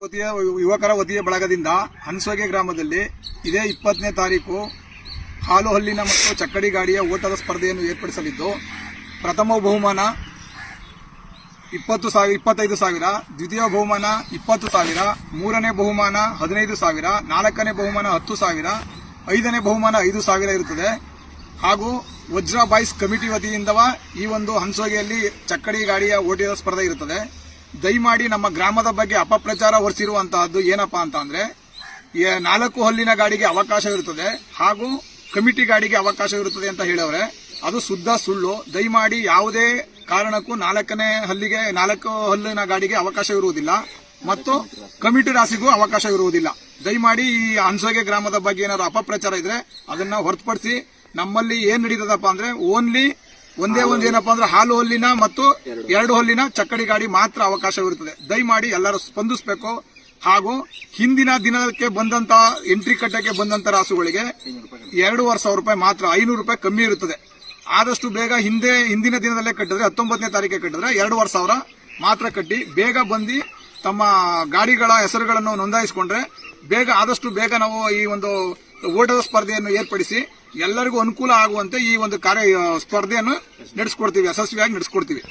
ಯುವಕರ ವತಿಯ ಬಳಗದಿಂದ ಹನ್ಸೋಗೆ ಗ್ರಾಮದಲ್ಲಿ ಇದೇ 20ನೇ ತಾರೀಕು ಹಾಲು ಹಲ್ಲಿನ ಮತ್ತು ಚಕ್ಕಡಿ ಗಾಡಿಯ ಓಟದ ಸ್ಪರ್ಧೆಯನ್ನು ಏರ್ಪಡಿಸಲಿದ್ದು, ಪ್ರಥಮ ಬಹುಮಾನ 25,000, ದ್ವಿತೀಯ ಬಹುಮಾನ 20,000, ಮೂರನೇ ಬಹುಮಾನ 15,000, ನಾಲ್ಕನೇ ಬಹುಮಾನ 10,000, ಐದನೇ ಬಹುಮಾನ 5,000 ಇರುತ್ತದೆ. ಹಾಗೂ ವಜ್ರ ಬಾಯ್ಸ್ ಕಮಿಟಿ ವತಿಯಿಂದ ಈ ಒಂದು ಹನ್ಸೋಗೆಯಲ್ಲಿ ಚಕ್ಕಡಿ ಗಾಡಿಯ ಓಟದ ಸ್ಪರ್ಧೆ ಇರುತ್ತದೆ. ದಯಮಾಡಿ ನಮ್ಮ ಗ್ರಾಮದ ಬಗ್ಗೆ ಅಪಪ್ರಚಾರ ಹೊರಿಸಿರುವಂತಹದ್ದು ಏನಪ್ಪಾ ಅಂತ ಅಂದ್ರೆ, 4 ಹಲ್ಲಿನ ಗಾಡಿಗೆ ಅವಕಾಶ ಇರುತ್ತದೆ ಹಾಗೂ ಕಮಿಟಿ ಗಾಡಿಗೆ ಅವಕಾಶ ಇರುತ್ತದೆ ಅಂತ ಹೇಳವ್ರೆ. ಅದು ಶುದ್ಧ ಸುಳ್ಳು. ದಯಮಾಡಿ ಯಾವುದೇ ಕಾರಣಕ್ಕೂ 4 ಹಲ್ಲಿನ ಗಾಡಿಗೆ ಅವಕಾಶ ಇರುವುದಿಲ್ಲ ಮತ್ತು ಕಮಿಟಿ ರಾಸಿಗೂ ಅವಕಾಶ ಇರುವುದಿಲ್ಲ. ದಯಮಾಡಿ ಈ ಹನ್ಸೋಗೆ ಗ್ರಾಮದ ಬಗ್ಗೆ ಏನಾದ್ರು ಅಪಪ್ರಚಾರ ಇದ್ರೆ ಅದನ್ನ ಹೊರತುಪಡಿಸಿ ನಮ್ಮಲ್ಲಿ ಏನ್ ನಡೀತದಪ್ಪ ಅಂದ್ರೆ ಒಂದೇ ಏನಪ್ಪಾ ಅಂದ್ರೆ ಹಾಲು ಹಲ್ಲಿನ ಮತ್ತು 2 ಹಲ್ಲಿನ ಚಕ್ಕಡಿ ಗಾಡಿ ಮಾತ್ರ ಅವಕಾಶವಿರುತ್ತದೆ. ದಯಮಾಡಿ ಎಲ್ಲರೂ ಸ್ಪಂದಿಸಬೇಕು. ಹಾಗೂ ಹಿಂದಿನ ದಿನಕ್ಕೆ ಬಂದಂತ ಎಂಟ್ರಿ ಕಟ್ಟಕ್ಕೆ ಬಂದಂತ ರಾಸುಗಳಿಗೆ 2,500 ರೂಪಾಯಿ ಮಾತ್ರ, 500 ರೂಪಾಯಿ ಕಮ್ಮಿ ಇರುತ್ತದೆ. ಆದಷ್ಟು ಬೇಗ ಹಿಂದಿನ ದಿನದಲ್ಲೇ ಕಟ್ಟಿದ್ರೆ 19ನೇ ತಾರೀಕಿಗೆ ಕಟ್ಟಿದ್ರೆ 2,500 ಮಾತ್ರ ಕಟ್ಟಿ ಬೇಗ ಬಂದು ತಮ್ಮ ಗಾಡಿಗಳ ಹೆಸರುಗಳನ್ನು ನೋಂದಾಯಿಸಿಕೊಂಡ್ರೆ ಆದಷ್ಟು ಬೇಗ ನಾವು ಈ ಒಂದು ಓಟದ ಸ್ಪರ್ಧೆಯನ್ನು ಏರ್ಪಡಿಸಿ ಎಲ್ಲರಿಗೂ ಅನುಕೂಲ ಆಗುವಂತೆ ಈ ಒಂದು ಸ್ಪರ್ಧೆಯನ್ನು ನಡೆಸಿಕೊಡ್ತೀವಿ, ಯಶಸ್ವಿಯಾಗಿ ನಡೆಸಿಕೊಡ್ತೀವಿ.